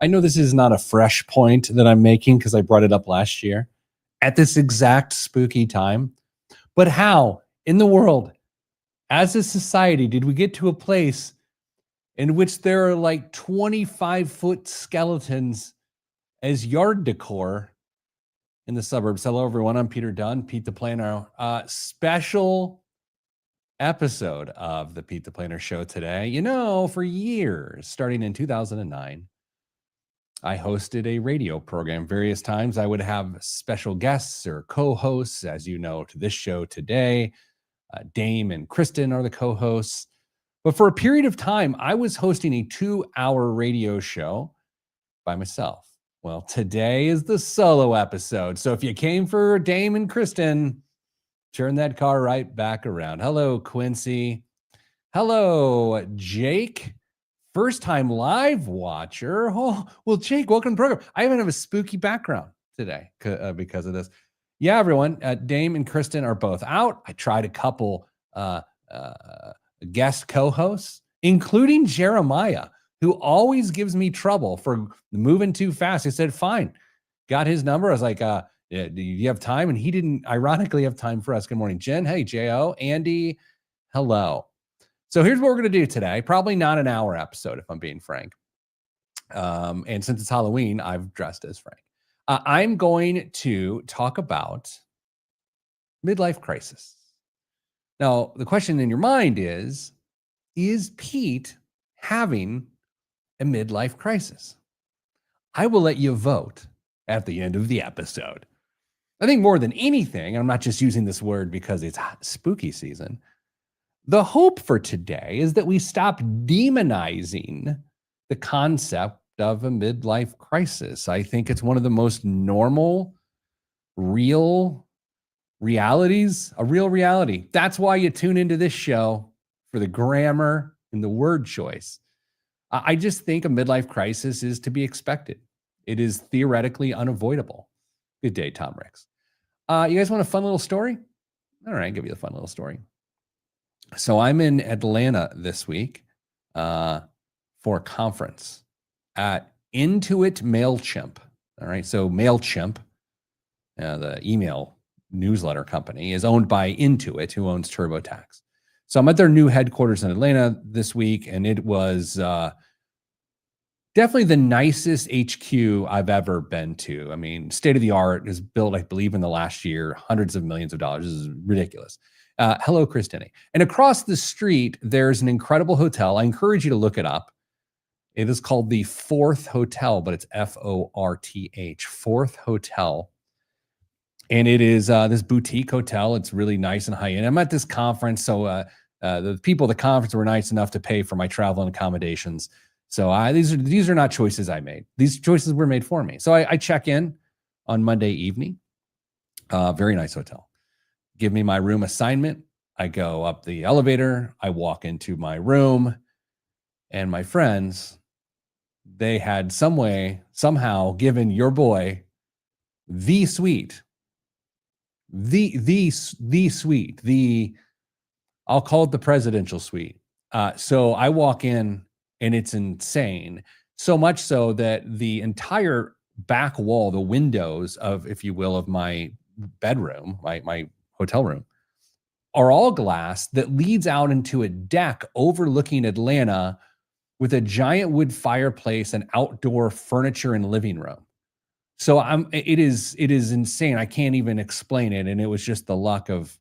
I know this is not a fresh point that I'm making because I brought it up last year at this exact spooky time. But how in the world, as a society, did we get to a place in which there are like 25-foot skeletons as yard decor in the suburbs? Hello, everyone. I'm Peter Dunn, Pete the Planner. Special episode of the Pete the Planner Show today. You know, for years, starting in 2009, I hosted a radio program. Various times I would have special guests or co-hosts, as you know, to this show today. Dame and Kristen are the co-hosts. But for a period of time, I was hosting a 2-hour radio show by myself. Well, today is the solo episode. So if you came for Dame and Kristen, turn that car right back around. Hello, Quincy. Hello, Jake. First time live watcher. Oh, well, Jake, welcome to the program. I even have a spooky background today because of this. Yeah, everyone, Dame and Kristen are both out. I tried a couple guest co-hosts, including Jeremiah, who always gives me trouble for moving too fast. I said, fine. Got his number. I was like, do you have time? And he didn't ironically have time for us. Good morning, Jen. Hey, J.O. Andy. Hello. So here's what we're going to do today. Probably not an hour episode, if I'm being frank. And since it's Halloween, I've dressed as Frank. I'm going to talk about midlife crisis. Now, the question in your mind is Pete having a midlife crisis? I will let you vote at the end of the episode. I think more than anything, I'm not just using this word because it's spooky season. The hope for today is that we stop demonizing the concept of a midlife crisis. I think it's one of the most normal, real realities, a real reality. That's why you tune into this show, for the grammar and the word choice. I just think a midlife crisis is to be expected. It is theoretically unavoidable. Good day, Tom Ricks. You guys want a fun little story? All right, I'll give you a fun little story. So I'm in Atlanta this week for a conference at Intuit MailChimp. All right, so MailChimp, the email newsletter company, is owned by Intuit, who owns TurboTax. So I'm at their new headquarters in Atlanta this week, and it was definitely the nicest HQ I've ever been to. I mean, state of the art, is built, I believe, in the last year, hundreds of millions of dollars. This is ridiculous. Hello, Christine. And across the street, there's an incredible hotel. I encourage you to look it up. It is called the Fourth Hotel, but it's F-O-R-T-H, Fourth Hotel. And it is this boutique hotel. It's really nice and high end. I'm at this conference, so the people at the conference were nice enough to pay for my travel and accommodations. So these are not choices I made. These choices were made for me. So I check in on Monday evening. Very nice hotel. Give me my room assignment. I go up the elevator. I walk into my room, and my friends, they had somehow given your boy the suite. The suite. I'll call it the presidential suite. So I walk in, and it's insane. So much so that the entire back wall, the windows of, if you will, of my bedroom, my hotel room, are all glass that leads out into a deck overlooking Atlanta with a giant wood fireplace and outdoor furniture and living room. So it is insane. I can't even explain it. And it was just the luck of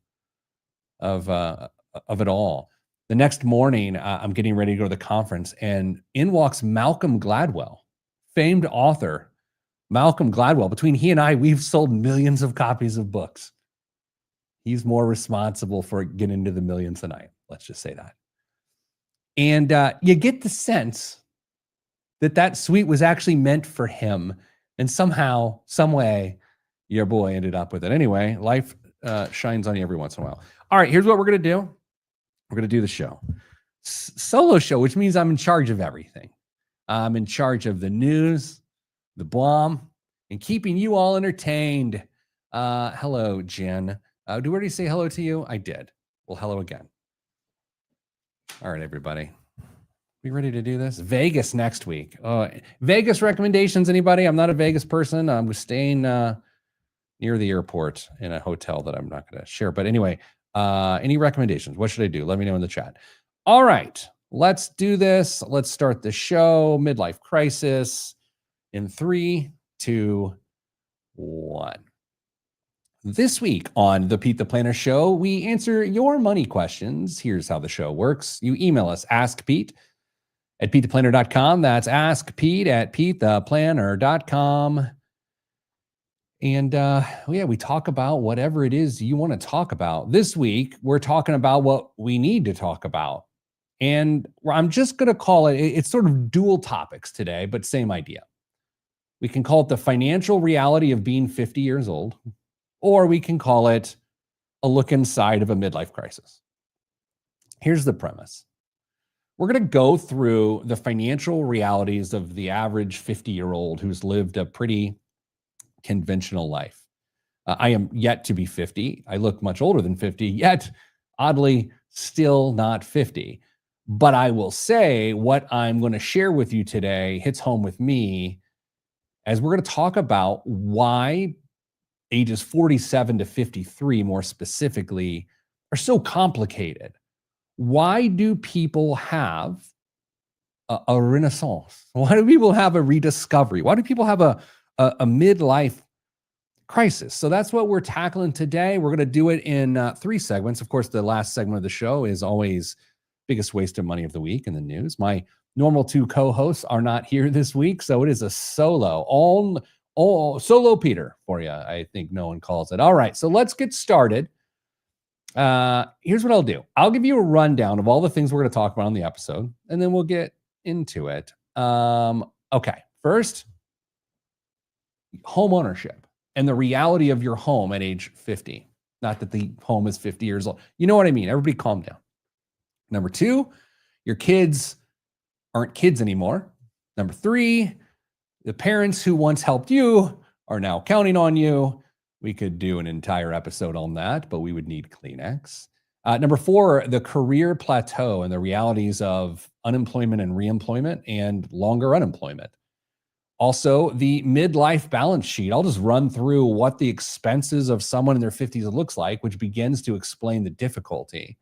it all. The next morning, I'm getting ready to go to the conference, and in walks Malcolm Gladwell, famed author. Malcolm Gladwell, between he and I, we've sold millions of copies of books. He's more responsible for getting into the millions than I am. Let's just say that. And you get the sense that suite was actually meant for him. And somehow, some way, your boy ended up with it. Anyway, life shines on you every once in a while. All right, here's what we're going to do. We're going to do the show. Solo show, which means I'm in charge of everything. I'm in charge of the news, the blom, and keeping you all entertained. Hello, Jen. Did we already say hello to you? I did. Well, hello again. All right, everybody. We ready to do this? Vegas next week. Vegas recommendations, anybody? I'm not a Vegas person. I'm staying near the airport in a hotel that I'm not going to share. But anyway, any recommendations? What should I do? Let me know in the chat. All right, let's do this. Let's start the show. Midlife crisis in 3, 2, 1. This week on the Pete the Planner Show, we answer your money questions. Here's how the show works. You email us, askpete@petetheplanner.com. That's askpete@petetheplanner.com. And we talk about whatever it is you want to talk about. This week, we're talking about what we need to talk about. And I'm just going to call it's sort of dual topics today, but same idea. We can call it the financial reality of being 50 years old, or we can call it a look inside of a midlife crisis. Here's the premise. We're going to go through the financial realities of the average 50-year-old who's lived a pretty conventional life. I am yet to be 50. I look much older than 50, yet oddly still not 50. But I will say what I'm going to share with you today hits home with me, as we're going to talk about why ages 47 to 53, more specifically, are so complicated. Why do people have a renaissance? Why do people have a rediscovery? Why do people have a midlife crisis? So that's what we're tackling today. We're going to do it in 3 segments. Of course, the last segment of the show is always biggest waste of money of the week in the news. My normal 2 co-hosts are not here this week, so it is a solo, all solo Peter for you, I think no one calls it. All right, so let's get started. Here's what I'll do. I'll give you a rundown of all the things we're going to talk about on the episode, and then we'll get into it. Okay, first, home ownership and the reality of your home at age 50. Not that the home is 50 years old. You know what I mean? Everybody calm down. Number 2, your kids aren't kids anymore. Number 3, the parents who once helped you are now counting on you. We could do an entire episode on that, but we would need Kleenex. Number 4, the career plateau and the realities of unemployment and reemployment and longer unemployment. Also, the midlife balance sheet. I'll just run through what the expenses of someone in their 50s looks like, which begins to explain the difficulty.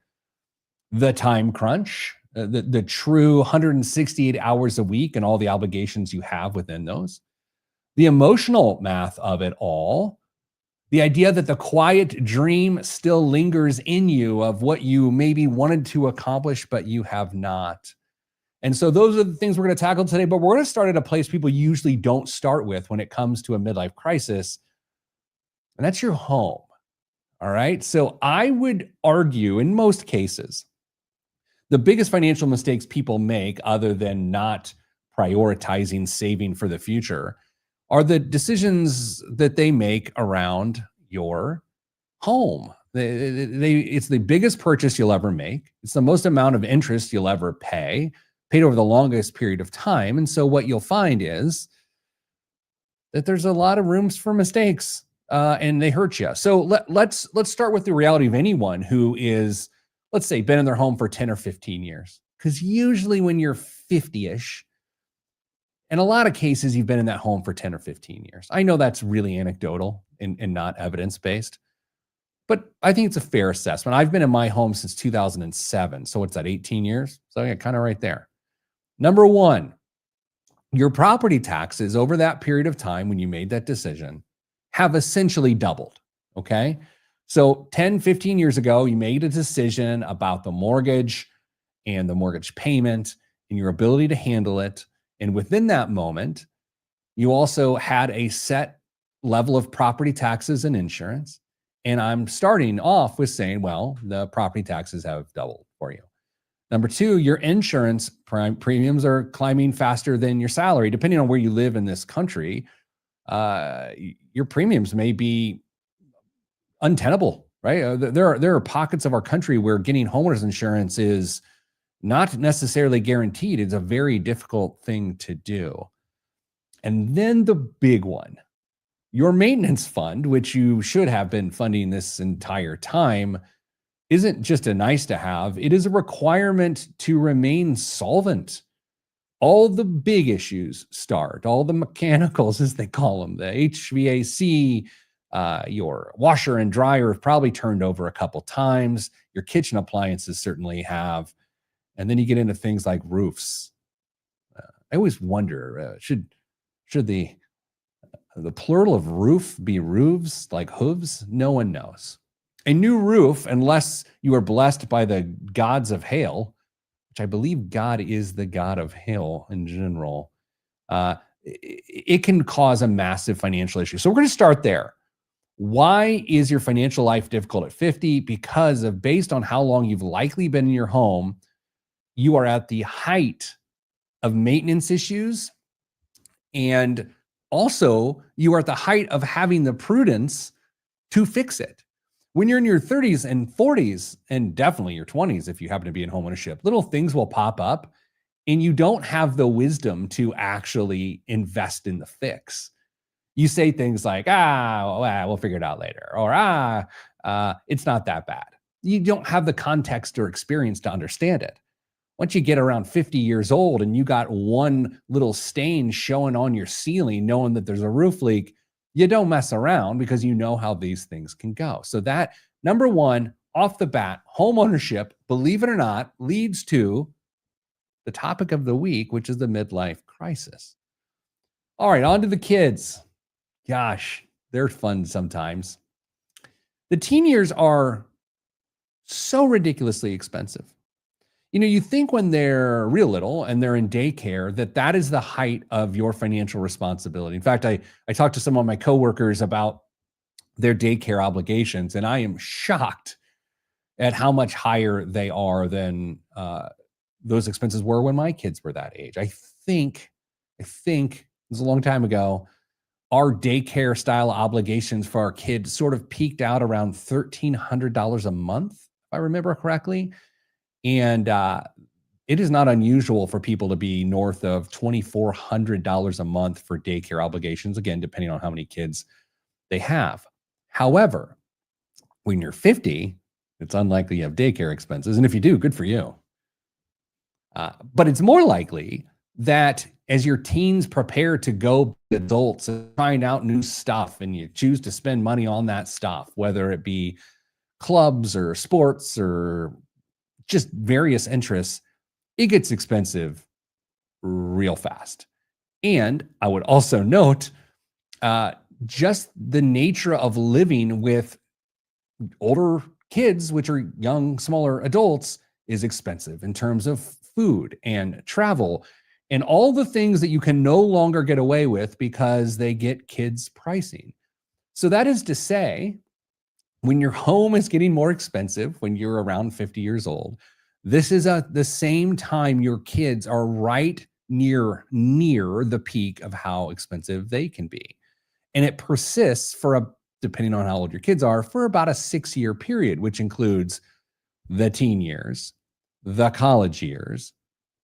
The time crunch, the true 168 hours a week and all the obligations you have within those. The emotional math of it all. The idea that the quiet dream still lingers in you of what you maybe wanted to accomplish, but you have not. And so those are the things we're going to tackle today, but we're going to start at a place people usually don't start with when it comes to a midlife crisis, and that's your home. All right. So I would argue in most cases, the biggest financial mistakes people make, other than not prioritizing saving for the future, are the decisions that they make around your home. It's the biggest purchase you'll ever make. It's the most amount of interest you'll ever paid over the longest period of time. And so what you'll find is that there's a lot of rooms for mistakes, and they hurt you. So let's start with the reality of anyone who is, let's say, been in their home for 10 or 15 years. Because usually when you're 50-ish, in a lot of cases, you've been in that home for 10 or 15 years. I know that's really anecdotal and not evidence-based, but I think it's a fair assessment. I've been in my home since 2007. So what's that, 18 years? So yeah, kind of right there. Number 1, your property taxes over that period of time when you made that decision have essentially doubled, okay? So 10, 15 years ago, you made a decision about the mortgage and the mortgage payment and your ability to handle it. And within that moment, you also had a set level of property taxes and insurance. And I'm starting off with saying, well, the property taxes have doubled for you. Number 2, your insurance premiums are climbing faster than your salary. Depending on where you live in this country, your premiums may be untenable, right? There are pockets of our country where getting homeowners insurance is not necessarily guaranteed. It's a very difficult thing to do. And then the big one, your maintenance fund, which you should have been funding this entire time, isn't just a nice to have. It is a requirement to remain solvent all the big issues start, all the mechanicals, as they call them, the HVAC, your washer and dryer have probably turned over a couple times. Your kitchen appliances certainly have. And then you get into things like roofs. I always wonder, should the plural of roof be roofs, like hooves? No one knows. A new roof, unless you are blessed by the gods of hail, which I believe God is the god of hail in general, it can cause a massive financial issue. So we're going to start there. Why is your financial life difficult at 50? Because of based on how long you've likely been in your home, you are at the height of maintenance issues. And also, you are at the height of having the prudence to fix it. When you're in your 30s and 40s, and definitely your 20s, if you happen to be in homeownership, little things will pop up and you don't have the wisdom to actually invest in the fix. You say things like, we'll figure it out later, or it's not that bad. You don't have the context or experience to understand it. Once you get around 50 years old and you got one little stain showing on your ceiling, knowing that there's a roof leak, you don't mess around because you know how these things can go. So that, number one, off the bat, home ownership, believe it or not, leads to the topic of the week, which is the midlife crisis. All right, on to the kids. Gosh, they're fun sometimes. The teen years are so ridiculously expensive. You think when they're real little and they're in daycare, that is the height of your financial responsibility. In fact, I talked to some of my coworkers about their daycare obligations, and I am shocked at how much higher they are than those expenses were when my kids were that age. I think it was a long time ago, our daycare style obligations for our kids sort of peaked out around $1,300 a month, if I remember correctly. And it is not unusual for people to be north of $2,400 a month for daycare obligations, again, depending on how many kids they have. However, when you're 50, it's unlikely you have daycare expenses. And if you do, good for you. But it's more likely that as your teens prepare to go adults and find out new stuff and you choose to spend money on that stuff, whether it be clubs or sports or just various interests, it gets expensive real fast. And I would also note just the nature of living with older kids, which are young, smaller adults, is expensive in terms of food and travel and all the things that you can no longer get away with because they get kids pricing. So that is to say, when your home is getting more expensive, when you're around 50 years old, this is the same time your kids are right near the peak of how expensive they can be. And it persists for depending on how old your kids are, for about a 6-year period, which includes the teen years, the college years,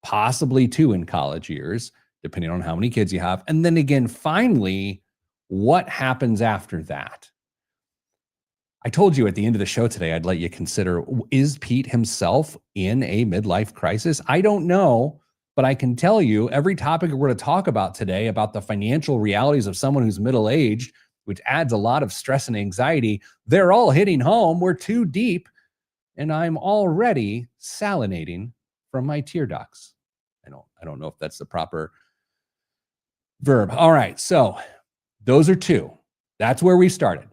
possibly 2 in college years, depending on how many kids you have. And then again, finally, what happens after that? I told you at the end of the show today, I'd let you consider, is Pete himself in a midlife crisis? I don't know, but I can tell you every topic we're going to talk about today about the financial realities of someone who's middle-aged, which adds a lot of stress and anxiety, they're all hitting home. We're too deep, and I'm already salinating from my tear ducts. I don't know if that's the proper verb. All right, so those are 2. That's where we started.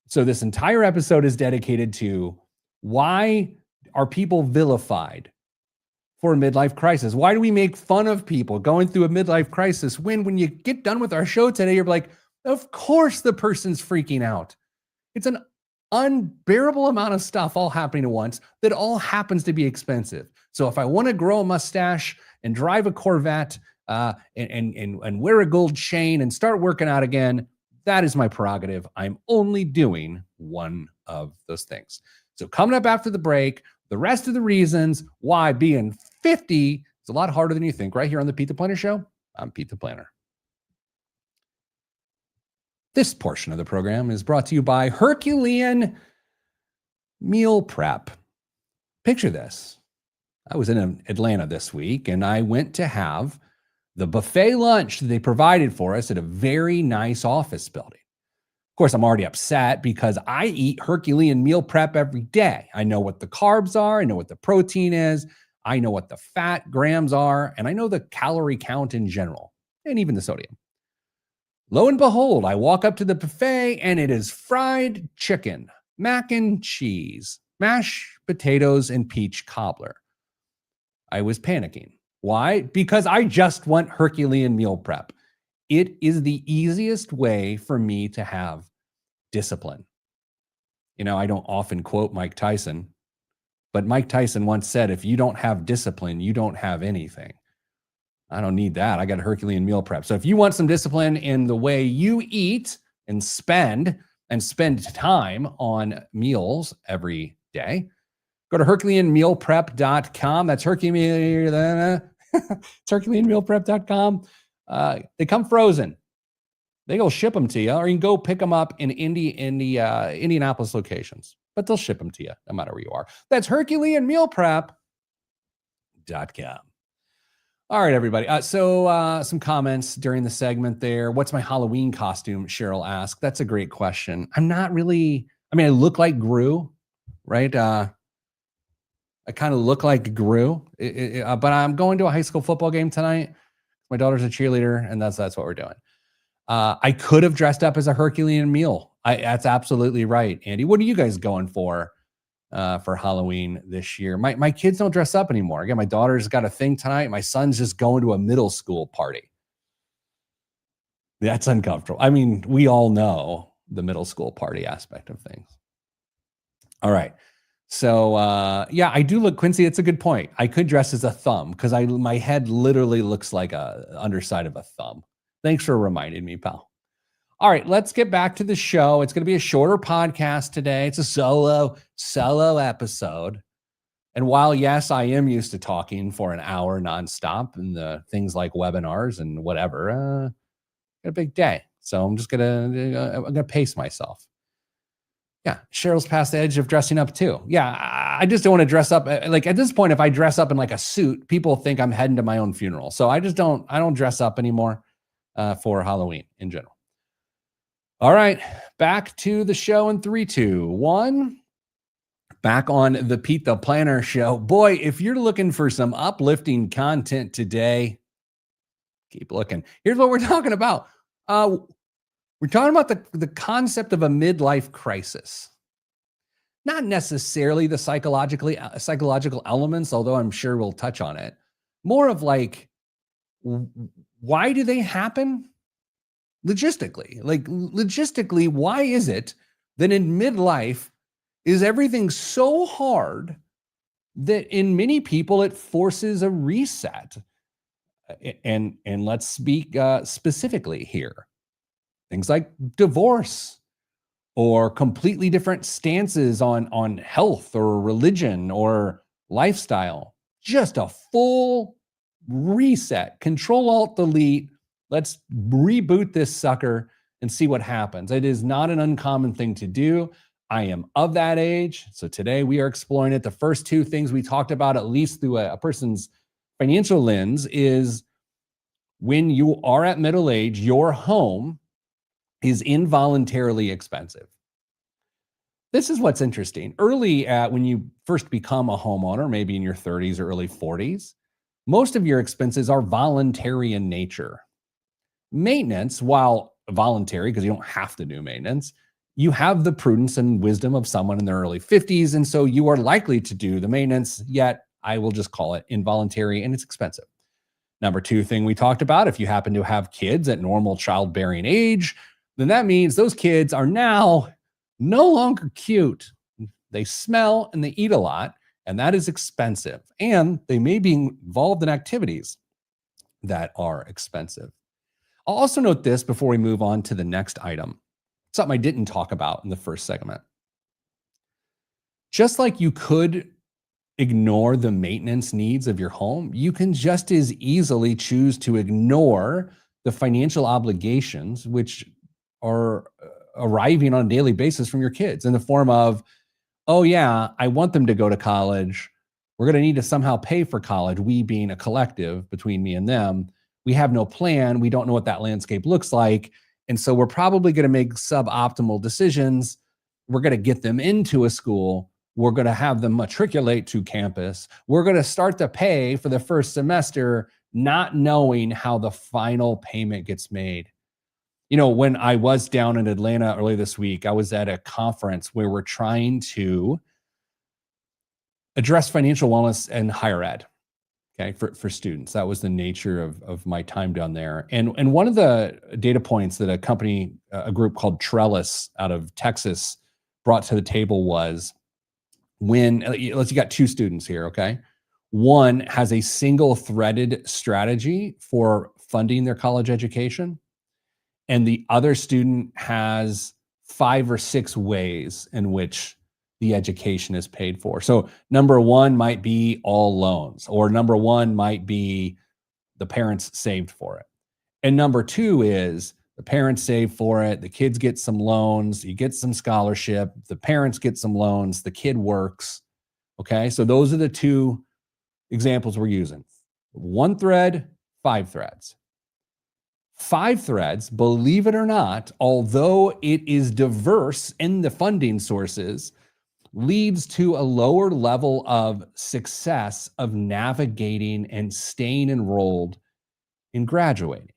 So this entire episode is dedicated to why are people vilified for a midlife crisis? Why do we make fun of people going through a midlife crisis when you get done with our show today, you're like, of course the person's freaking out. It's an unbearable amount of stuff all happening at once that all happens to be expensive. So if I want to grow a mustache and drive a Corvette and wear a gold chain and start working out again, that is my prerogative. I'm only doing one of those things. So coming up after the break, the rest of the reasons why being 50 is a lot harder than you think, right here on the Pete the Planner Show. I'm Pete the Planner. This portion of the program is brought to you by Herculean Meal Prep. Picture this. I was in Atlanta this week and I went to have the buffet lunch that they provided for us at a very nice office building. Of course, I'm already upset because I eat Herculean meal prep every day. I know what the carbs are. I know what the protein is. I know what the fat grams are. And I know the calorie count in general, and even the sodium. Lo and behold, I walk up to the buffet and it is fried chicken, mac and cheese, mashed potatoes, and peach cobbler. I was panicking. Why? Because I just want Herculean meal prep. It is the easiest way for me to have discipline. You know, I don't often quote Mike Tyson, but Mike Tyson once said, if you don't have discipline, you don't have anything. I don't need that. I got a Herculean meal prep. So if you want some discipline in the way you eat and spend time on meals every day, go to HerculeanMealPrep.com. That's HerculeanMealPrep.com. They come frozen. They go ship them to you, or you can go pick them up in Indianapolis locations. But they'll ship them to you no matter where you are. That's HerculeanMealPrep.com. All right, everybody. So some comments during the segment there. What's my Halloween costume? Cheryl asked. That's a great question. I'm not really, I look like Gru, right? I kind of look like Gru, but I'm going to a high school football game tonight. My daughter's a cheerleader, and that's what we're doing. I could have dressed up as a Herculean meal. That's absolutely right, Andy. What are you guys going for Halloween this year? My kids don't dress up anymore. Again, my daughter's got a thing tonight. My son's just going to a middle school party. That's uncomfortable. We all know the middle school party aspect of things. All right. So, I do look, Quincy, it's a good point. I could dress as a thumb because my head literally looks like a underside of a thumb. Thanks for reminding me, pal. All right, let's get back to the show. It's going to be a shorter podcast today. It's a solo episode. And while, yes, I am used to talking for an hour nonstop and the things like webinars and whatever, got a big day. So I'm just I'm going to pace myself. Yeah, Cheryl's past the edge of dressing up too. Yeah, I just don't want to dress up. Like at this point, if I dress up in like a suit, people think I'm heading to my own funeral. So I don't dress up anymore for Halloween in general. All right, back to the show in 3, 2, 1. Back on the Pete the Planner show. Boy, if you're looking for some uplifting content today, keep looking. Here's what we're talking about. We're talking about the concept of a midlife crisis. Not necessarily the psychological elements, although I'm sure we'll touch on it. More of like, why do they happen? Logistically, why is it that in midlife is everything so hard that in many people it forces a reset? And let's speak specifically here. Things like divorce or completely different stances on health or religion or lifestyle. Just a full reset. Control-Alt-Delete. Let's reboot this sucker and see what happens. It is not an uncommon thing to do. I am of that age. So today we are exploring it. The first two things we talked about, at least through a person's financial lens, is when you are at middle age, your home is involuntarily expensive. This is what's interesting. Early when you first become a homeowner, maybe in your 30s or early 40s, most of your expenses are voluntary in nature. Maintenance, while voluntary, because you don't have to do maintenance, you have the prudence and wisdom of someone in their early 50s, and so you are likely to do the maintenance, yet I will just call it involuntary, and it's expensive. Number two thing we talked about, if you happen to have kids at normal childbearing age, then that means those kids are now no longer cute. They smell and they eat a lot, and that is expensive. And they may be involved in activities that are expensive. I'll also note this before we move on to the next item, something I didn't talk about in the first segment. Just like you could ignore the maintenance needs of your home, you can just as easily choose to ignore the financial obligations which are arriving on a daily basis from your kids in the form of, oh yeah, I want them to go to college. We're going to need to somehow pay for college, we being a collective between me and them. We have no plan. We don't know what that landscape looks like. And so we're probably going to make suboptimal decisions. We're going to get them into a school. We're going to have them matriculate to campus. We're going to start to pay for the first semester, not knowing how the final payment gets made. When I was down in Atlanta early this week, I was at a conference where we're trying to address financial wellness and higher ed. Okay, for students. That was the nature of my time down there. And one of the data points that a group called Trellis out of Texas brought to the table was you got two students here, okay? One has a single threaded strategy for funding their college education, and the other student has 5 or 6 ways in which the education is paid for. So number one might be all loans, or number one might be the parents saved for it. And number two is the parents save for it, the kids get some loans, you get some scholarship, the parents get some loans, the kid works. Okay, so those are the two examples we're using. 1 thread, 5 threads. 5 threads, believe it or not, although it is diverse in the funding sources, leads to a lower level of success of navigating and staying enrolled in graduating.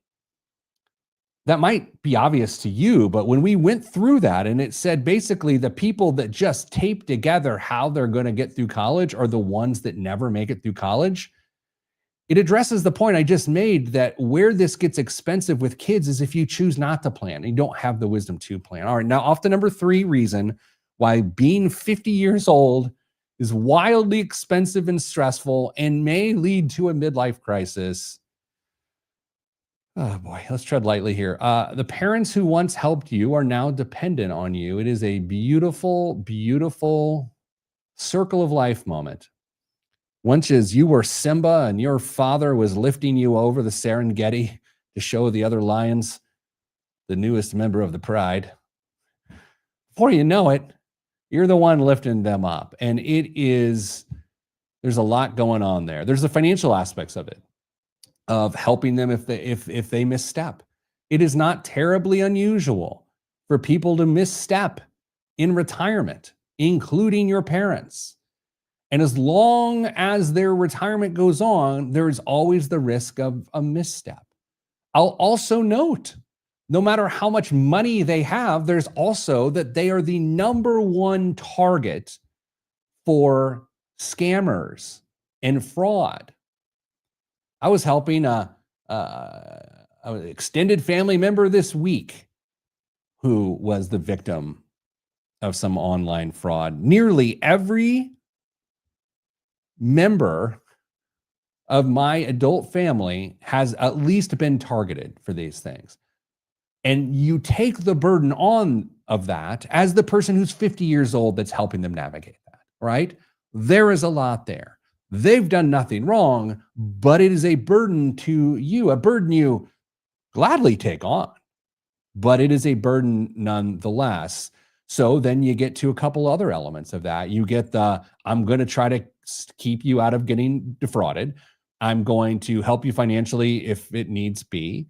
That might be obvious to you, but when we went through that and it said basically the people that just tape together how they're going to get through college are the ones that never make it through college, it addresses the point I just made that where this gets expensive with kids is if you choose not to plan and you don't have the wisdom to plan. All right, now off to number 3 reason why being 50 years old is wildly expensive and stressful and may lead to a midlife crisis. Oh boy, let's tread lightly here. The parents who once helped you are now dependent on you. It is a beautiful, beautiful circle of life moment. Once as you were Simba and your father was lifting you over the Serengeti to show the other lions the newest member of the pride. Before you know it, you're the one lifting them up. And there's a lot going on there. There's the financial aspects of it, of helping them if they misstep. It is not terribly unusual for people to misstep in retirement, including your parents. And as long as their retirement goes on, there's always the risk of a misstep. I'll also note, no matter how much money they have, there's also that they are the number one target for scammers and fraud. I was helping an extended family member this week who was the victim of some online fraud. Nearly every member of my adult family has at least been targeted for these things. And you take the burden on of that as the person who's 50 years old that's helping them navigate that, right? There is a lot there. They've done nothing wrong, but it is a burden to you, a burden you gladly take on, but it is a burden nonetheless. So then you get to a couple other elements of that. You get I'm going to try to keep you out of getting defrauded. I'm going to help you financially if it needs be.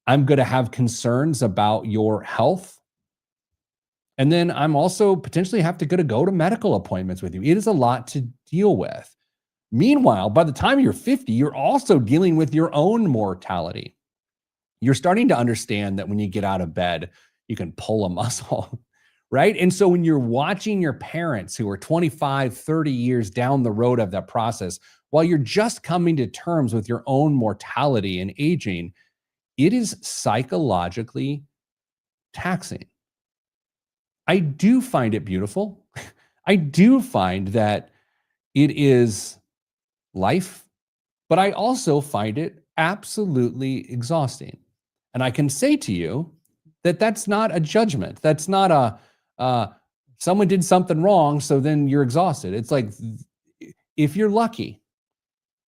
I'm going to have concerns about your health. And then I'm also potentially have to go to medical appointments with you. It is a lot to deal with. Meanwhile, by the time you're 50, you're also dealing with your own mortality. You're starting to understand that when you get out of bed, you can pull a muscle, right? And so when you're watching your parents who are 25, 30 years down the road of that process, while you're just coming to terms with your own mortality and aging, it is psychologically taxing. I do find it beautiful. I do find that it is life, but I also find it absolutely exhausting. And I can say to you that that's not a judgment. That's not someone did something wrong, so then you're exhausted. It's like if you're lucky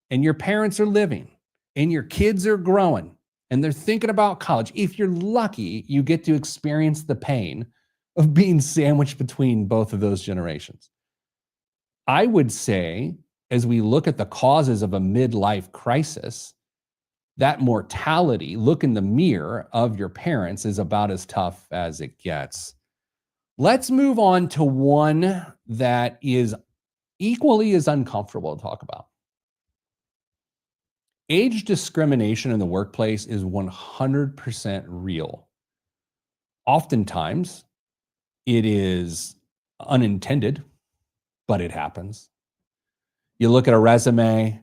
and your parents are living and your kids are growing and they're thinking about college, if you're lucky, you get to experience the pain of being sandwiched between both of those generations. I would say, as we look at the causes of a midlife crisis, that mortality, look in the mirror of your parents, is about as tough as it gets. Let's move on to one that is equally as uncomfortable to talk about. Age discrimination in the workplace is 100% real. Oftentimes, it is unintended, but it happens. You look at a resume,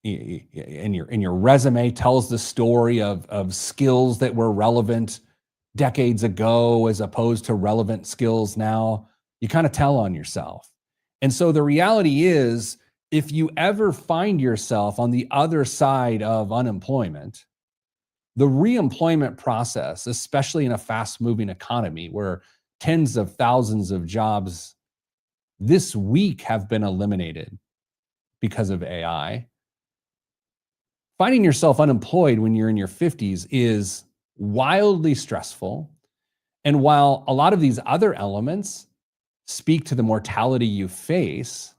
and your resume tells the story of skills that were relevant decades ago as opposed to relevant skills now. You kind of tell on yourself. And so the reality is, if you ever find yourself on the other side of unemployment, the reemployment process, especially in a fast-moving economy where tens of thousands of jobs this week have been eliminated because of AI, finding yourself unemployed when you're in your 50s is wildly stressful. And while a lot of these other elements speak to the mortality you face,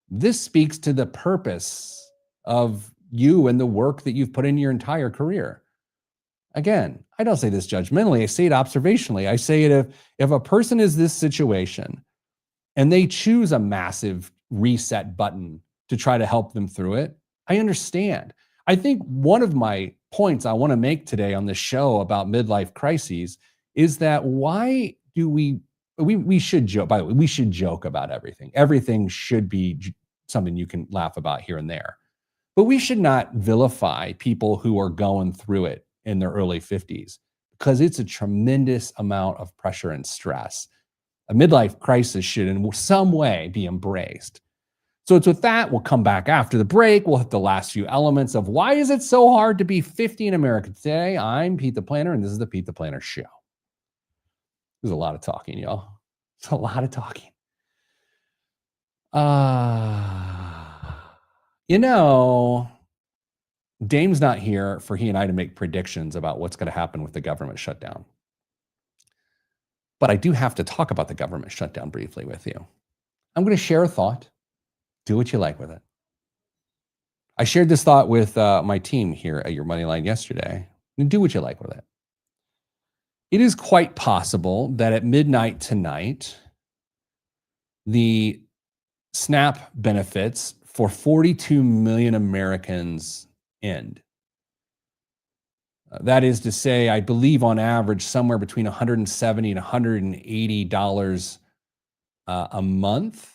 this speaks to the purpose of you and the work that you've put in your entire career. Again, I don't say this judgmentally, I say it observationally. I say it if a person is this situation and they choose a massive reset button to try to help them through it, I understand. I think one of my points I want to make today on this show about midlife crises is that why do we should joke, by the way, we should joke about everything. Everything should be something you can laugh about here and there. But we should not vilify people who are going through it in their early 50s, because it's a tremendous amount of pressure and stress. A midlife crisis should in some way be embraced. So it's with that, we'll come back after the break. We'll hit the last few elements of why is it so hard to be 50 in America today. I'm Pete the Planner, and this is the Pete the Planner Show. There's a lot of talking, y'all. It's a lot of talking. Dame's not here for he and I to make predictions about what's going to happen with the government shutdown. But I do have to talk about the government shutdown briefly with you. I'm going to share a thought. Do what you like with it. I shared this thought with my team here at Your Moneyline yesterday. And do what you like with it. It is quite possible that at midnight tonight, the SNAP benefits for 42 million Americans end. That is to say, I believe on average, somewhere between $170 and $180 a month,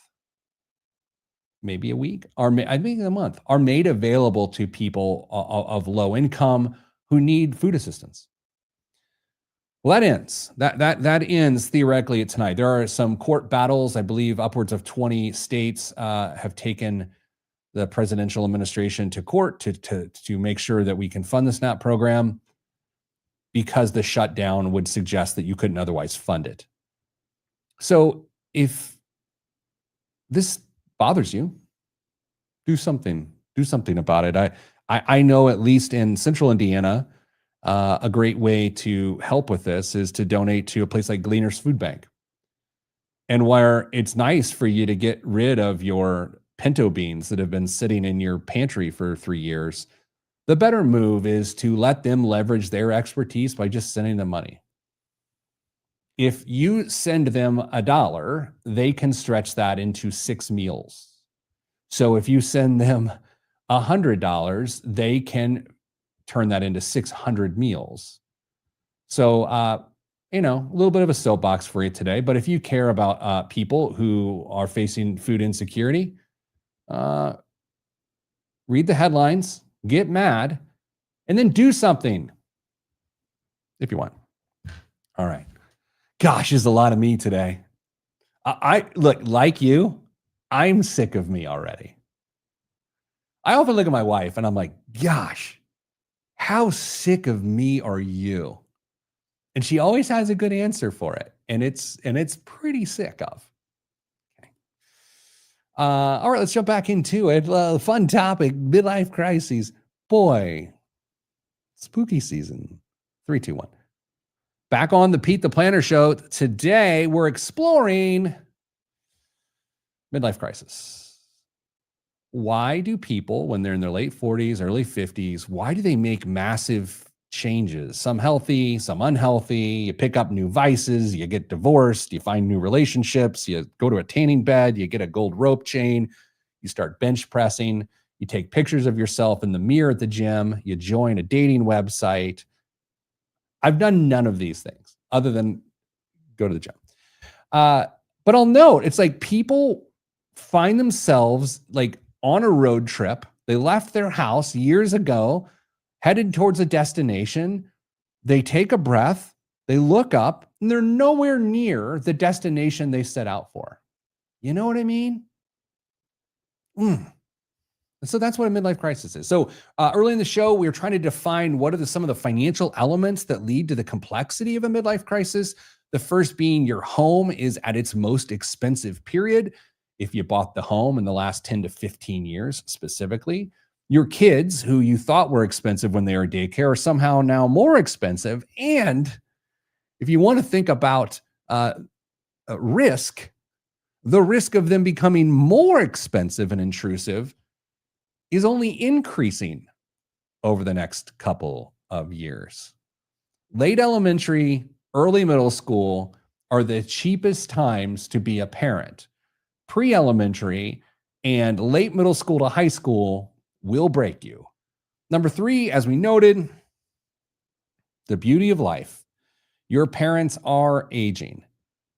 maybe a week, or maybe a month, are made available to people of low income who need food assistance. Well, that ends. That ends theoretically tonight. There are some court battles. I believe upwards of 20 states have taken the presidential administration to court to make sure that we can fund the SNAP program, because the shutdown would suggest that you couldn't otherwise fund it. So if this bothers you, do something about it. I know, at least in central Indiana, a great way to help with this is to donate to a place like Gleaner's Food Bank. And where it's nice for you to get rid of your pinto beans that have been sitting in your pantry for 3 years, the better move is to let them leverage their expertise by just sending them money. If you send them $1, they can stretch that into 6 meals. So if you send them $100, they can turn that into 600 meals. So, a little bit of a soapbox for you today. But if you care about people who are facing food insecurity, read the headlines, get mad, and then do something if you want. All right. Gosh, there's a lot of me today. I look, like you, I'm sick of me already. I often look at my wife and I'm like, gosh, how sick of me are you? And she always has a good answer for it. And it's pretty sick of. Okay. All right, let's jump back into it. Fun topic, midlife crises. Boy, spooky season. 3, 2, 1. Back on the Pete the Planner Show. Today, we're exploring midlife crisis. Why do people, when they're in their late 40s, early 50s, why do they make massive changes? Some healthy, some unhealthy. You pick up new vices, you get divorced, you find new relationships, you go to a tanning bed, you get a gold rope chain, you start bench pressing, you take pictures of yourself in the mirror at the gym, you join a dating website. I've done none of these things other than go to the gym. But I'll note, it's like people find themselves like on a road trip. They left their house years ago, headed towards a destination. They take a breath, they look up, and they're nowhere near the destination they set out for. You know what I mean? So that's what a midlife crisis is. So early in the show, we were trying to define what are some of the financial elements that lead to the complexity of a midlife crisis. The first being your home is at its most expensive period. If you bought the home in the last 10 to 15 years specifically, your kids who you thought were expensive when they were daycare are somehow now more expensive. And if you want to think about risk, the risk of them becoming more expensive and intrusive is only increasing over the next couple of years. Late elementary, early middle school are the cheapest times to be a parent. Pre-elementary and late middle school to high school will break you. Number 3, as we noted, the beauty of life. Your parents are aging.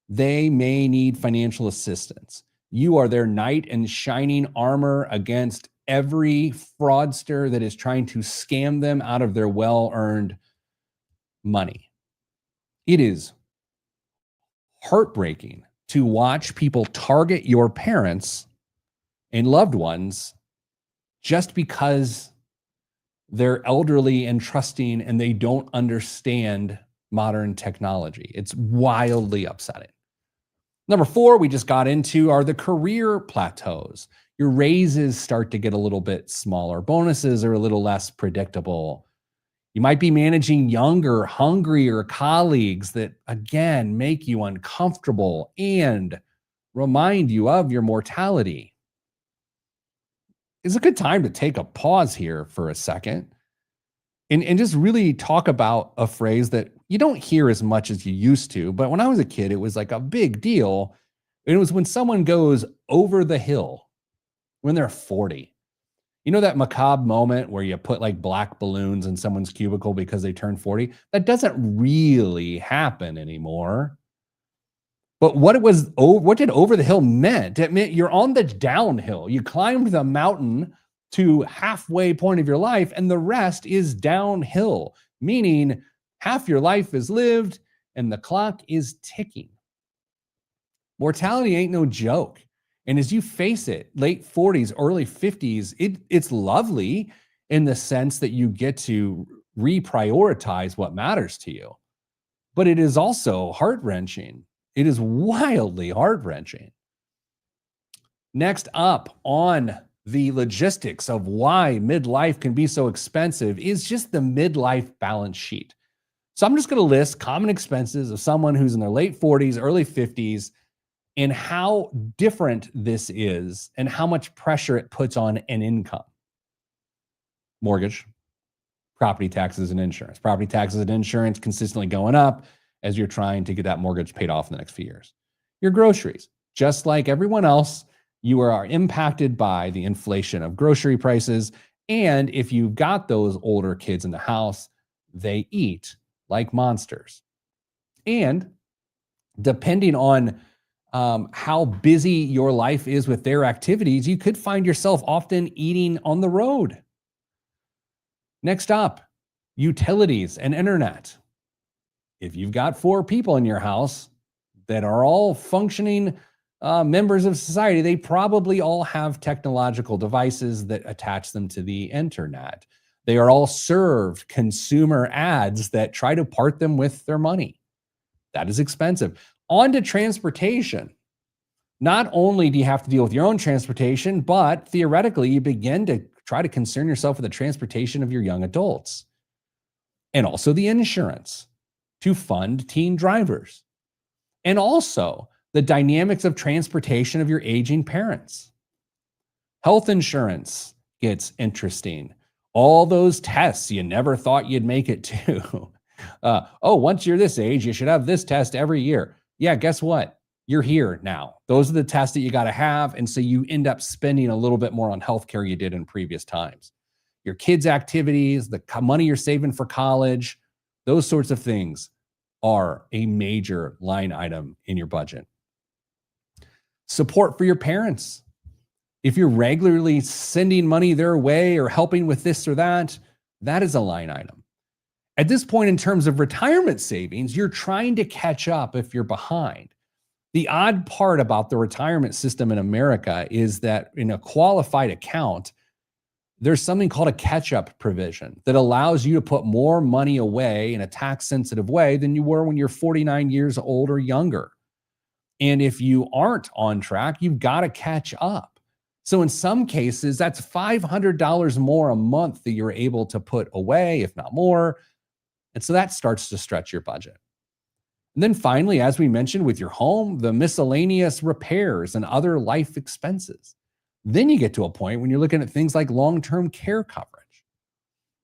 They may need financial assistance. You are their knight in shining armor against every fraudster that is trying to scam them out of their well-earned money. It is heartbreaking to watch people target your parents and loved ones just because they're elderly and trusting and they don't understand modern technology. It's wildly upsetting. Number 4, we just got into are the career plateaus. Your raises start to get a little bit smaller. Bonuses are a little less predictable. You might be managing younger, hungrier colleagues that, again, make you uncomfortable and remind you of your mortality. It's a good time to take a pause here for a second and just really talk about a phrase that you don't hear as much as you used to. But when I was a kid, it was like a big deal. And it was when someone goes over the hill when they're 40. You know that macabre moment where you put like black balloons in someone's cubicle because they turned 40? That doesn't really happen anymore. But what did over the hill meant? It meant you're on the downhill. You climbed the mountain to halfway point of your life, and the rest is downhill, meaning half your life is lived and the clock is ticking. Mortality ain't no joke. And as you face it, late 40s, early 50s, it's lovely in the sense that you get to reprioritize what matters to you. But it is also heart-wrenching. It is wildly heart-wrenching. Next up on the logistics of why midlife can be so expensive is just the midlife balance sheet. So I'm just going to list common expenses of someone who's in their late 40s, early 50s, and how different this is and how much pressure it puts on an income. Mortgage, property taxes, and insurance. Property taxes and insurance consistently going up as you're trying to get that mortgage paid off in the next few years. Your groceries, just like everyone else, you are impacted by the inflation of grocery prices. And if you've got those older kids in the house, they eat like monsters. And depending on how busy your life is with their activities, you could find yourself often eating on the road. Next up, utilities and internet. If you've got 4 people in your house that are all functioning members of society, they probably all have technological devices that attach them to the internet. They are all served consumer ads that try to part them with their money. That is expensive. On to transportation. Not only do you have to deal with your own transportation, but theoretically, you begin to try to concern yourself with the transportation of your young adults and also the insurance to fund teen drivers, and also the dynamics of transportation of your aging parents. Health insurance gets interesting. All those tests you never thought you'd make it to. Oh, once you're this age, you should have this test every year. Yeah, guess what? You're here now. Those are the tests that you got to have. And so you end up spending a little bit more on healthcare you did in previous times. Your kids' activities, the money you're saving for college, those sorts of things are a major line item in your budget. Support for your parents. If you're regularly sending money their way or helping with this or that, that is a line item. At this point, in terms of retirement savings, you're trying to catch up if you're behind. The odd part about the retirement system in America is that in a qualified account, there's something called a catch-up provision that allows you to put more money away in a tax-sensitive way than you were when you're 49 years old or younger. And if you aren't on track, you've got to catch up. So in some cases, that's $500 more a month that you're able to put away, if not more. And so that starts to stretch your budget. And then finally, as we mentioned with your home, the miscellaneous repairs and other life expenses. Then you get to a point when you're looking at things like long-term care coverage.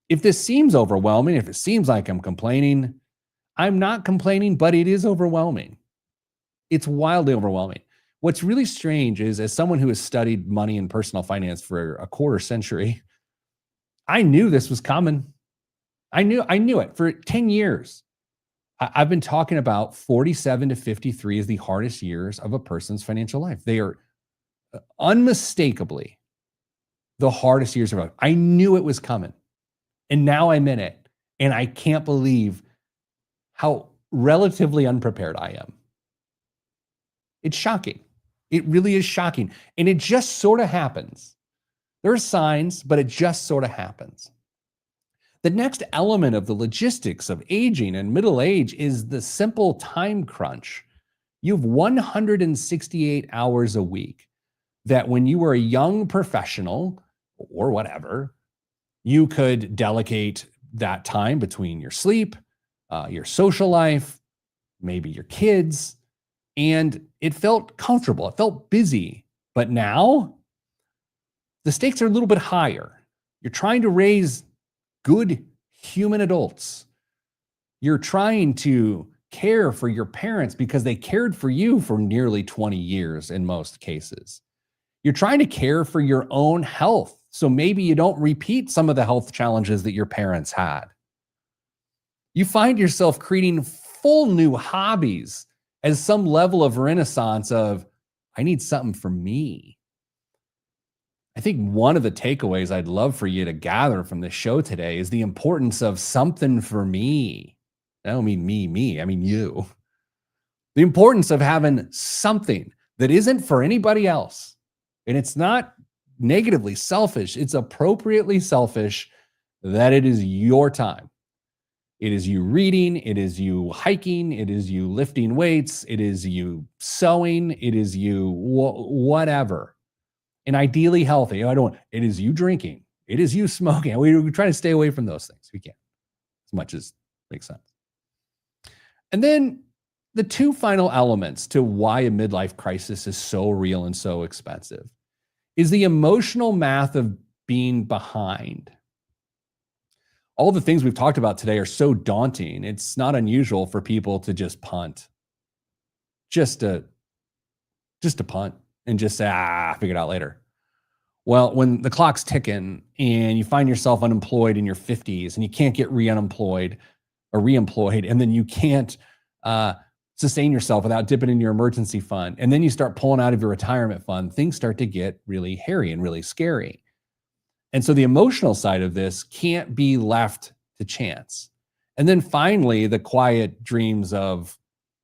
If this seems overwhelming, if it seems like I'm complaining, I'm not complaining, but it is overwhelming. It's wildly overwhelming. What's really strange is, as someone who has studied money and personal finance for a quarter century, I knew this was coming. I knew it for 10 years. I've been talking about 47 to 53 as the hardest years of a person's financial life. They are unmistakably the hardest years of our life. I knew it was coming, and now I'm in it, and I can't believe how relatively unprepared I am. It's shocking. It really is shocking, and it just sort of happens. There are signs, but it just sort of happens. The next element of the logistics of aging and middle age is the simple time crunch. You have 168 hours a week that when you were a young professional or whatever, you could delegate that time between your sleep, your social life, maybe your kids, and it felt comfortable. It felt busy. But now the stakes are a little bit higher. You're trying to raise good human adults. You're trying to care for your parents because they cared for you for nearly 20 years in most cases. You're trying to care for your own health, so maybe you don't repeat some of the health challenges that your parents had. You find yourself creating full new hobbies as some level of renaissance of, I need something for me. I think one of the takeaways I'd love for you to gather from this show today is the importance of something for me. I don't mean me, I mean you. The importance of having something that isn't for anybody else. And it's not negatively selfish, it's appropriately selfish that it is your time. It is you reading, it is you hiking, it is you lifting weights, it is you sewing, it is you whatever. And ideally healthy. It is you drinking, it is you smoking. We try to stay away from those things. We can, as much as makes sense. And then the two final elements to why a midlife crisis is so real and so expensive is the emotional math of being behind. All the things we've talked about today are so daunting. It's not unusual for people to just punt, just to punt and just say, figure it out later. Well, when the clock's ticking and you find yourself unemployed in your 50s and you can't get reemployed, and then you can't sustain yourself without dipping in your emergency fund, and then you start pulling out of your retirement fund, things start to get really hairy and really scary. And so the emotional side of this can't be left to chance. And then finally, the quiet dreams of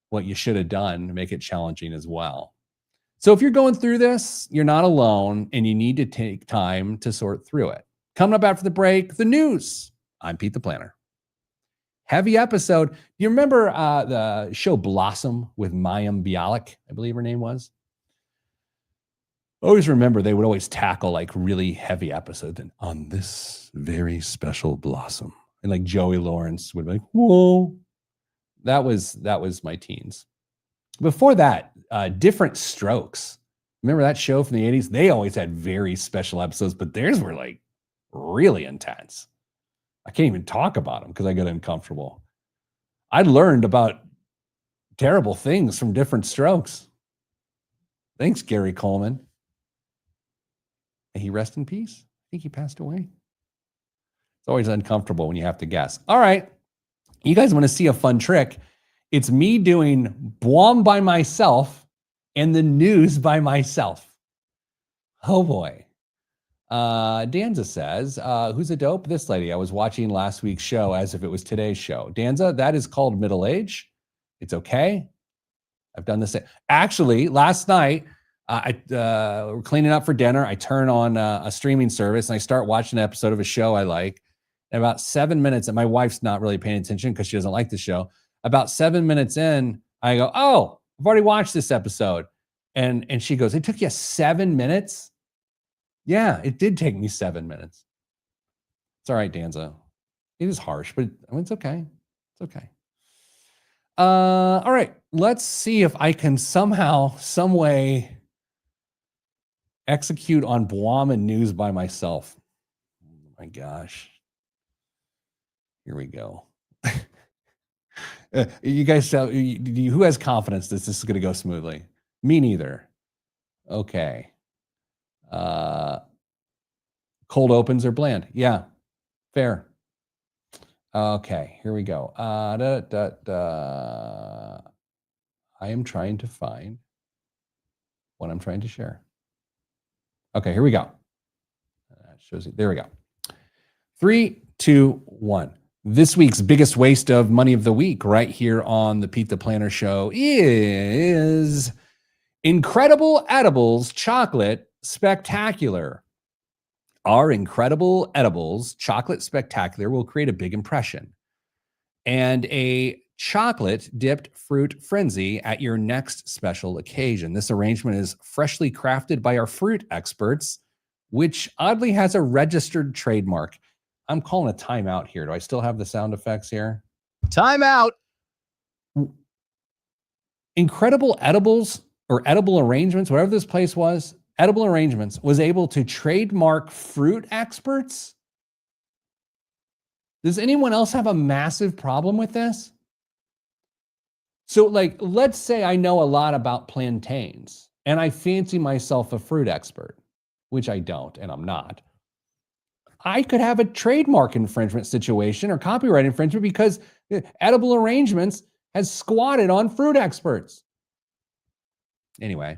what you should have done make it challenging as well. So if you're going through this, you're not alone, and you need to take time to sort through it. Coming up after the break, the news. I'm Pete the Planner. Heavy episode. You remember the show Blossom with Mayim Bialik, I believe her name was? Always remember they would always tackle like really heavy episodes, and on this very special Blossom. And like Joey Lawrence would be like, whoa. That was my teens. Before that, Different Strokes. Remember that show from the 80s? They always had very special episodes, but theirs were like really intense. I can't even talk about them because I get uncomfortable. I learned about terrible things from different strokes. Thanks, Gary Coleman. May he rest in peace. I think he passed away. It's always uncomfortable when you have to guess. All right. You guys want to see a fun trick? It's me doing Blom by myself and the news by myself. Oh boy. Danza says, who's a dope? This lady. I was watching last week's show as if it was today's show. Danza, that is called middle age. It's okay. I've done this. Actually, last night, we're cleaning up for dinner. I turn on a streaming service and I start watching an episode of a show I like. And about 7 minutes, and my wife's not really paying attention because she doesn't like the show. About 7 minutes in, I go, oh, I've already watched this episode. And she goes, it took you 7 minutes? Yeah, it did take me 7 minutes. It's all right, Danza. It is harsh, but it's okay. It's okay. All right, let's see if I can somehow, some way execute on Blom and news by myself. Oh my gosh. Here we go. You guys, who has confidence that this is going to go smoothly? Me neither. Okay. Cold opens are bland. Yeah, fair. Okay, here we go. I am trying to find what I'm trying to share. Okay, here we go. That shows you. There we go. 3, 2, 1. This week's biggest waste of money of the week right here on the Pete the Planner Show is Incredible Edibles Chocolate Spectacular. Our Incredible Edibles Chocolate Spectacular will create a big impression and a chocolate dipped fruit frenzy at your next special occasion. This arrangement is freshly crafted by our fruit experts, which oddly has a registered trademark. I'm calling a timeout here. Do I still have the sound effects here? Timeout. Incredible Edibles or Edible Arrangements, whatever this place was, Edible Arrangements was able to trademark fruit experts. Does anyone else have a massive problem with this? So like, let's say I know a lot about plantains and I fancy myself a fruit expert, which I don't, and I'm not. I could have a trademark infringement situation or copyright infringement because Edible Arrangements has squatted on fruit experts. Anyway,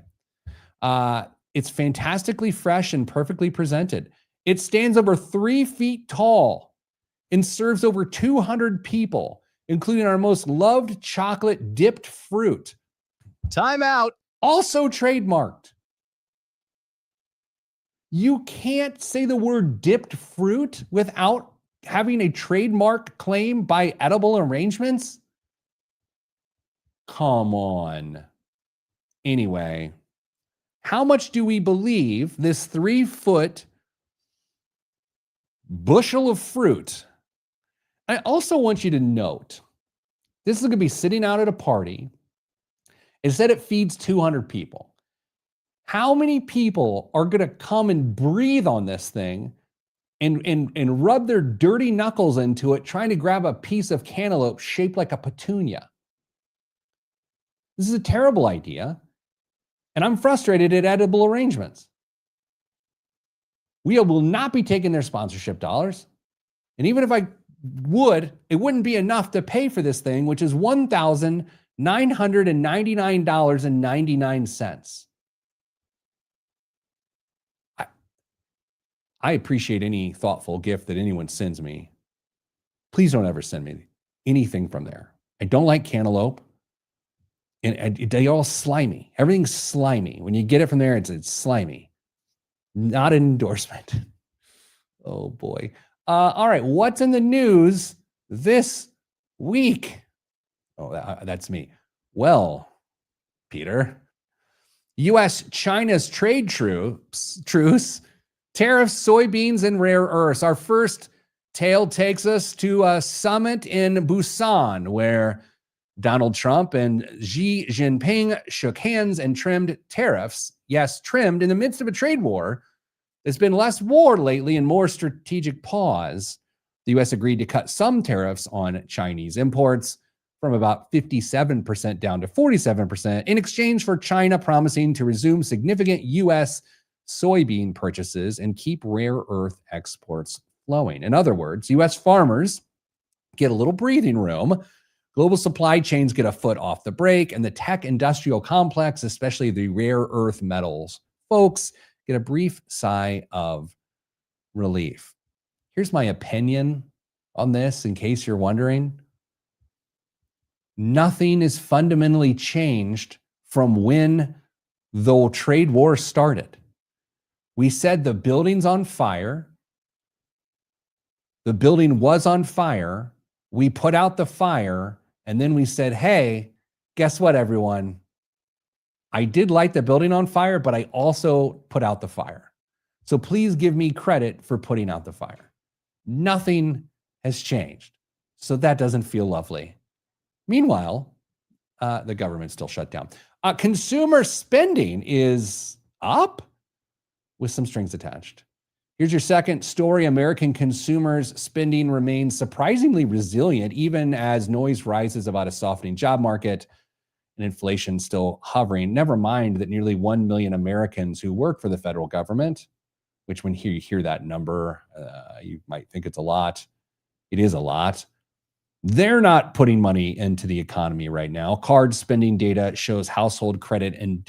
it's fantastically fresh and perfectly presented. It stands over 3 feet tall and serves over 200 people, including our most loved chocolate dipped fruit. Timeout. Also trademarked. You can't say the word dipped fruit without having a trademark claim by Edible Arrangements. Come on. Anyway, how much do we believe this 3-foot bushel of fruit? I also want you to note, this is going to be sitting out at a party. It said it feeds 200 people. How many people are going to come and breathe on this thing and rub their dirty knuckles into it, trying to grab a piece of cantaloupe shaped like a petunia? This is a terrible idea. And I'm frustrated at Edible Arrangements. We will not be taking their sponsorship dollars. And even if I would, it wouldn't be enough to pay for this thing, which is $1,999.99. I appreciate any thoughtful gift that anyone sends me. Please don't ever send me anything from there. I don't like cantaloupe. And they're all slimy. Everything's slimy. When you get it from there, it's slimy. Not an endorsement. Oh, boy. All right, what's in the news this week? Oh, that's me. Well, Peter, U.S.-China's trade truce, tariffs, soybeans, and rare earths. Our first tale takes us to a summit in Busan, where Donald Trump and Xi Jinping shook hands and trimmed tariffs. Yes, trimmed in the midst of a trade war. There's been less war lately and more strategic pause. The U.S. agreed to cut some tariffs on Chinese imports from about 57% down to 47% in exchange for China promising to resume significant U.S. soybean purchases and keep rare earth exports flowing. In other words, U.S. farmers get a little breathing room. Global supply chains get a foot off the brake, and the tech industrial complex, especially the rare earth metals folks, get a brief sigh of relief. Here's my opinion on this, in case you're wondering. Nothing is fundamentally changed from when the trade war started. We said the building's on fire. The building was on fire. We put out the fire, and then we said, hey, guess what, everyone? I did light the building on fire, but I also put out the fire. So please give me credit for putting out the fire. Nothing has changed. So that doesn't feel lovely. Meanwhile, the government's still shut down. Consumer spending is up with some strings attached. Here's your second story. American consumers' spending remains surprisingly resilient, even as noise rises about a softening job market and inflation still hovering. Never mind that nearly 1 million Americans who work for the federal government, which when you hear that number, you might think it's a lot. It is a lot. They're not putting money into the economy right now. Card spending data shows household credit and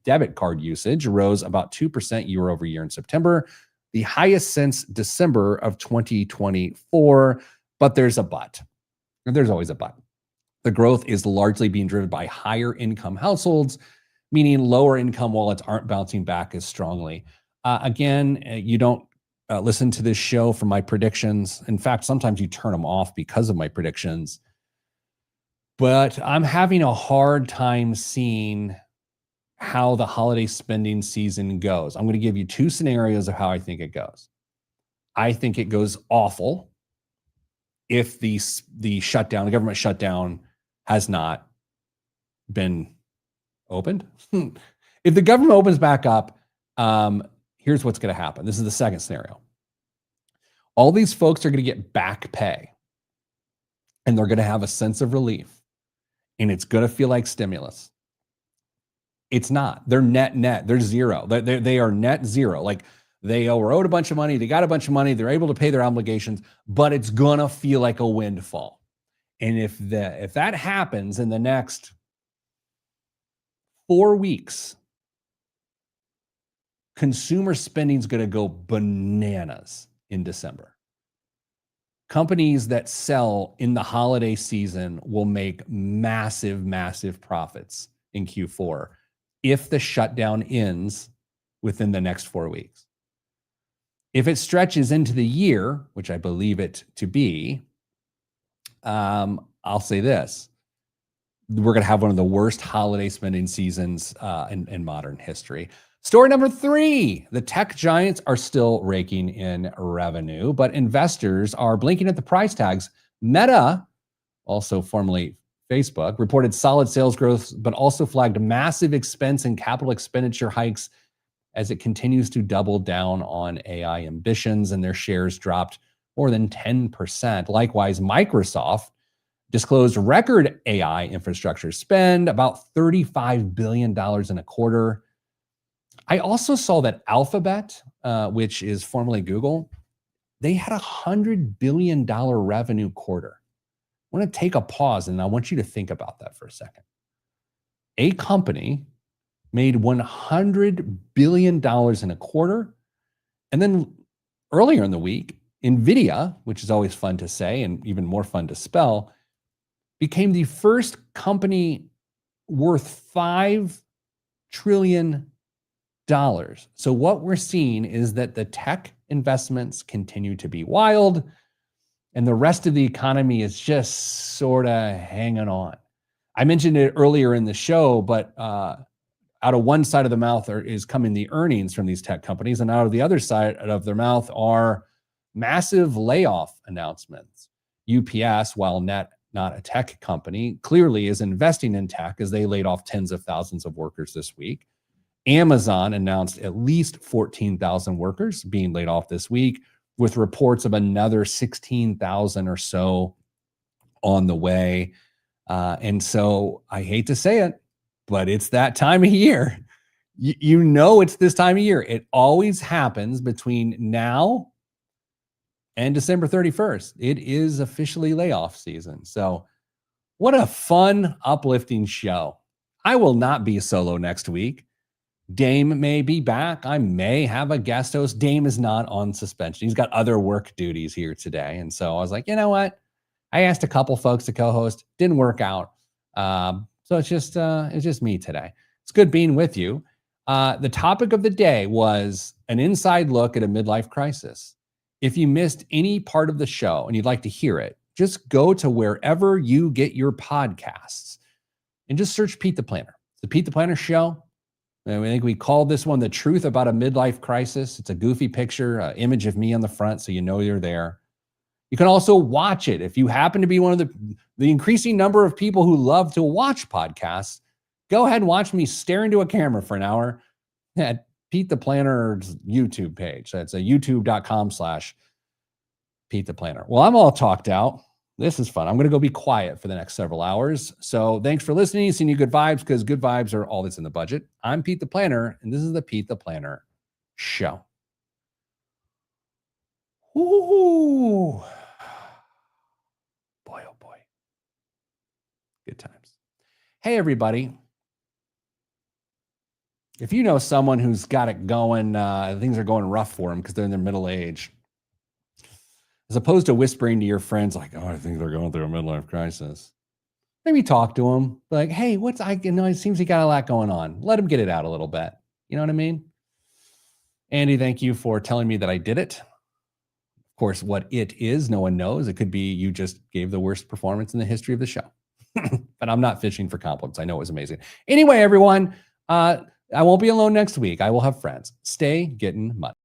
debit card usage rose about 2% year over year in September, the highest since December of 2024. But there's a but. There's always a but. The growth is largely being driven by higher income households, meaning lower income wallets aren't bouncing back as strongly. Again, you don't listen to this show for my predictions. In fact, sometimes you turn them off because of my predictions. But I'm having a hard time seeing how the holiday spending season goes. I'm going to give you two scenarios of how I think it goes. I think it goes awful if the shutdown, the government shutdown, has not been opened. If the government opens back up, here's what's going to happen. This is the second scenario. All these folks are going to get back pay, and they're going to have a sense of relief, and it's going to feel like stimulus. It's not. They're net. They're zero. They are net zero. Like they were owed a bunch of money. They got a bunch of money. They're able to pay their obligations, but it's going to feel like a windfall. And if that happens in the next 4 weeks, consumer spending is going to go bananas in December. Companies that sell in the holiday season will make massive, massive profits in Q4 if the shutdown ends within the next 4 weeks. If it stretches into the year, which I believe it to be, I'll say this. We're going to have one of the worst holiday spending seasons in modern history. Story number 3, the tech giants are still raking in revenue, but investors are blinking at the price tags. Meta, also formerly Facebook, reported solid sales growth, but also flagged massive expense and capital expenditure hikes as it continues to double down on AI ambitions, and their shares dropped more than 10%. Likewise, Microsoft disclosed record AI infrastructure spend, about $35 billion in a quarter. I also saw that Alphabet, which is formerly Google, they had a $100 billion revenue quarter. I want to take a pause and I want you to think about that for a second. A company made $100 billion in a quarter. And then earlier in the week, NVIDIA, which is always fun to say and even more fun to spell, became the first company worth $5 trillion. So what we're seeing is that the tech investments continue to be wild, and the rest of the economy is just sort of hanging on. I mentioned it earlier in the show, but out of one side of the mouth is coming the earnings from these tech companies, and out of the other side of their mouth are massive layoff announcements. UPS, while net not a tech company, clearly is investing in tech as they laid off tens of thousands of workers this week. Amazon announced at least 14,000 workers being laid off this week, with reports of another 16,000 or so on the way. And so I hate to say it, but it's that time of year. You know, it's this time of year. It always happens between now and December 31st. It is officially layoff season. So what a fun, uplifting show. I will not be solo next week. Dame may be back. I may have a guest host. Dame is not on suspension. He's got other work duties here today. And so I was like, you know what? I asked a couple folks to co-host. Didn't work out. So it's just me today. It's good being with you. The topic of the day was an inside look at a midlife crisis. If you missed any part of the show and you'd like to hear it, just go to wherever you get your podcasts and just search Pete the Planner. It's the Pete the Planner Show. And I think we called this one The Truth About a Midlife Crisis. It's a goofy picture, image of me on the front, so you know you're there. You can also watch it. If you happen to be one of the increasing number of people who love to watch podcasts, go ahead and watch me stare into a camera for an hour at Pete the Planner's YouTube page. That's a youtube.com/Pete the Planner. Well, I'm all talked out. This is fun. I'm going to go be quiet for the next several hours. So thanks for listening. Sending you good vibes, because good vibes are all that's in the budget. I'm Pete the Planner, and this is the Pete the Planner Show. Ooh. Boy, oh boy. Good times. Hey, everybody. If you know someone who's got it going, things are going rough for them because they're in their middle age, as opposed to whispering to your friends like, oh, I think they're going through a midlife crisis, maybe talk to them. Like, hey, it seems you got a lot going on. Let them get it out a little bit. You know what I mean? Andy, thank you for telling me that I did it. Of course, what it is, no one knows. It could be you just gave the worst performance in the history of the show. But I'm not fishing for compliments. I know it was amazing. Anyway, everyone, I won't be alone next week. I will have friends. Stay getting money.